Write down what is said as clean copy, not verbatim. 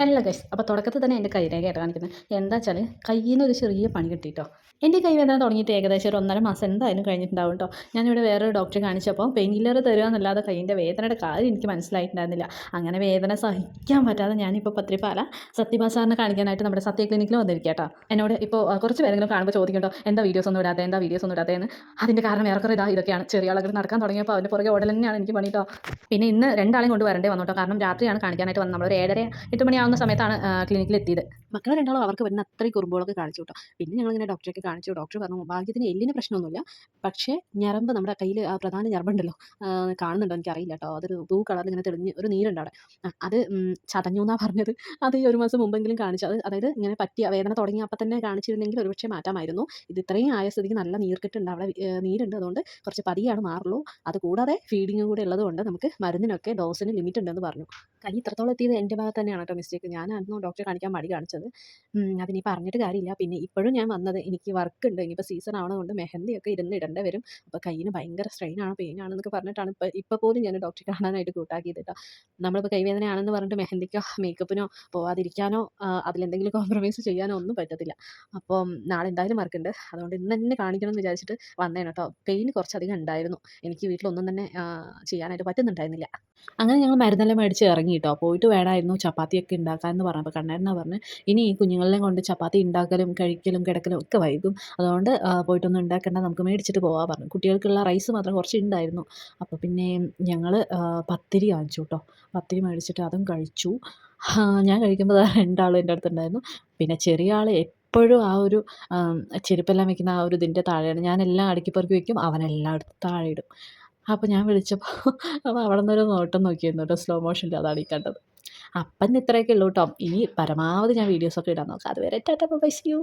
അല്ല ഗൈസ്, അപ്പോൾ തുടക്കത്തിൽ തന്നെ എൻ്റെ കൈരേഖയായിട്ട് കാണിക്കുന്നത് എന്താ വെച്ചാൽ കയ്യിൽ നിന്ന് ഒരു ചെറിയ പണി കിട്ടിയിട്ടോ. എൻ്റെ കൈ വേദന തുടങ്ങിയിട്ട് ഏകദേശം ഒരു 1.5 മാസം എന്തായാലും കഴിഞ്ഞിട്ടുണ്ടാവും കേട്ടോ. ഞാനിവിടെ വേറൊരു ഡോക്ടറെ കാണിച്ചപ്പോൾ പെയിൻ കില്ലർ തരിക എന്നല്ലാതെ കൈയിൻ്റെ വേദനയുടെ കാര്യം എനിക്ക് മനസ്സിലായിട്ടുണ്ടായിരുന്നില്ല. അങ്ങനെ വേദന സഹിക്കാൻ പറ്റാതെ ഞാനിപ്പോൾ പത്രിപ്പാല സത്യഭാ സാറിനെ കാണിക്കാനായിട്ട് നമ്മുടെ സത്യ ക്ലിനിക്കിൽ വന്നിരിക്കുക കേട്ടോ. എന്നോട് ഇപ്പോൾ കുറച്ച് പേരെങ്കിലും കാണുമ്പോൾ ചോദിക്കുന്നുണ്ടോ എന്താ വീഡിയോസ് ഒന്നും ഇടാതെ, എന്താ വീഡിയോസ് ഒന്നും ഇടാതെ എന്ന്. അതിൻ്റെ കാരണം ഏറെക്കുറെ ഇതൊക്കെയാണ്. ചെറിയ ആളുകൾ നടക്കാൻ തുടങ്ങിയപ്പോൾ അതിൻ്റെ പുറകെ ഓടൽ തന്നെയാണ് എനിക്ക് പണി കേട്ടോ. പിന്നെ ഇന്ന് രണ്ടാളെയും കൊണ്ട് വരണ്ടേ വന്നു കേട്ടോ. കാരണം രാത്രിയാണ് കാണിക്കാനായിട്ട് വന്നത്. നമ്മളൊരു 7:30 8 മണിയാവുന്ന സമയത്താണ് ക്ലിനിക്കിൽ എത്തിയത്. മക്കളെ രണ്ടാളും അവർക്ക് വരുന്ന അത്രയും കുറുമ്പുകളൊക്കെ കാണിച്ചു കേട്ടോ. പിന്നെ ഞങ്ങളിങ്ങനെ ഡോക്ടറെയൊക്കെ കാണിച്ചു. ഡോക്ടർ പറഞ്ഞു ഭാഗ്യത്തിന് എല്ലിന് പ്രശ്നമൊന്നുമില്ല. പക്ഷേ ഞരമ്പ് നമ്മുടെ കയ്യിൽ ആ പ്രധാന ഞരമ്പുണ്ടല്ലോ, കാണുന്നുണ്ടോ എനിക്കറിയില്ല കേട്ടോ. അതൊരു ബ്ലൂ കളറിൽ ഇങ്ങനെ തെളിഞ്ഞ് ഒരു നീരുണ്ട് അവിടെ. അത് ചതഞ്ഞു എന്നാണ് പറഞ്ഞത്. അത് ഈ 1 മാസം മുമ്പെങ്കിലും കാണിച്ചു. അതായത് ഇങ്ങനെ പറ്റിയ വേദന തുടങ്ങി അപ്പം തന്നെ കാണിച്ചിരുന്നെങ്കിൽ ഒരുപക്ഷെ മാറ്റാമായിരുന്നു. ഇത് ഇത്രയും ആയ സ്ഥിതിക്ക് നല്ല നീർക്കെട്ടുണ്ട് അവിടെ, നീരുണ്ട്. അതുകൊണ്ട് കുറച്ച് പതിയാണ് മാറുള്ളൂ. അത് കൂടാതെ ഫീഡിങ്ങും കൂടെ ഉള്ളതുകൊണ്ട് നമുക്ക് മരുന്നിനൊക്കെ ഡോസിന് ലിമിറ്റ് ഉണ്ടെന്ന് പറഞ്ഞു. കൈ ഇത്രത്തോളം എത്തിയത് എൻ്റെ ഭാഗത്ത് തന്നെയാണ് കേട്ടോ മിസ്റ്റേക്ക്. ഞാനായിരുന്നു ഡോക്ടറെ കാണിക്കാൻ മടി കാണിച്ചത്. അതിനി പറഞ്ഞിട്ട് കാര്യമില്ല. പിന്നെ ഇപ്പോഴും ഞാൻ വന്നത് എനിക്ക് വർക്കുണ്ട്. ഇനിയിപ്പോൾ സീസൺ ആവണതുകൊണ്ട് മെഹന്തിയൊക്കെ ഇരുന്ന് ഇടേണ്ടി വരും. അപ്പോൾ കയ്യിന് ഭയങ്കര സ്ട്രെയിനാണ്, പെയിനാണെന്നൊക്കെ പറഞ്ഞിട്ടാണ് ഇപ്പോൾ പോലും ഞാൻ ഡോക്ടറെ കാണാനായിട്ട് കൂട്ടാക്കിയത് കേട്ടോ. നമ്മളിപ്പോൾ കൈവേദനയാണെന്ന് പറഞ്ഞിട്ട് മെഹന്തിക്കോ മേക്കപ്പിനോ പോവാതിരിക്കാനോ അതിലെന്തെങ്കിലും കോംപ്രമൈസ് ചെയ്യാനോ ഒന്നും പറ്റത്തില്ല. അപ്പം നാളെ എന്തായാലും വർക്കുണ്ട്. അതുകൊണ്ട് ഇന്ന് തന്നെ കാണിക്കണം എന്ന് വിചാരിച്ചിട്ട് വന്നതാണ് കേട്ടോ. പെയിൻ കുറച്ചധികം ഉണ്ടായിരുന്നു. എനിക്ക് വീട്ടിലൊന്നും തന്നെ ചെയ്യാനായിട്ട് പറ്റുന്നുണ്ടായിരുന്നില്ല. അങ്ങനെ ഞങ്ങൾ മരുന്നെല്ലാം മേടിച്ച് ഇറങ്ങി കേട്ടോ. പോയിട്ട് വേണമായിരുന്നു ചപ്പാത്തിയൊക്കെ ഉണ്ടാക്കാമെന്ന് പറഞ്ഞപ്പോൾ കണ്ണേട്ടനാ പറഞ്ഞ് ഇനി ഈ കുഞ്ഞുങ്ങളെയും കൊണ്ട് ചപ്പാത്തി ഉണ്ടാക്കലും കഴിക്കലും കിടക്കലും ഒക്കെ വൈകും. അതുകൊണ്ട് പോയിട്ടൊന്നും ഉണ്ടാക്കണ്ട, നമുക്ക് മേടിച്ചിട്ട് പോകാൻ പറഞ്ഞു. കുട്ടികൾക്കുള്ള റൈസ് മാത്രം കുറച്ച് ഉണ്ടായിരുന്നു. അപ്പോൾ പിന്നെ ഞങ്ങൾ പത്തിരി വാങ്ങിച്ചു കേട്ടോ. പത്തിരി മേടിച്ചിട്ട് അതും കഴിച്ചു. ഞാൻ കഴിക്കുമ്പോൾ ദാ 2 ആളും എൻ്റെ അടുത്തുണ്ടായിരുന്നു. പിന്നെ ചെറിയ ആൾ എപ്പോഴും ആ ഒരു ചെരുപ്പെല്ലാം വെക്കുന്ന ആ ഒരു ഇതിൻ്റെ താഴെയാണ്. ഞാനെല്ലാം അടുക്കി പെറുക്കി വെക്കും, അവനെല്ലാം എടുത്ത് താഴെ ഇടും. അപ്പോൾ ഞാൻ വിളിച്ചപ്പോൾ അപ്പോൾ അവിടെ നിന്നൊരു നോട്ടം നോക്കിയിരുന്നു കേട്ടോ, സ്ലോ മോഷനിൽ. അതാണ് ഈ കണ്ടത്. അപ്പം ഇന്ന് ഇത്രയൊക്കെ ഉള്ളൂ കേട്ടോ. ഇനി പരമാവധി ഞാൻ വീഡിയോസൊക്കെ ഇടാൻ നോക്കാം. അതുവരെ tata bye bye, see U.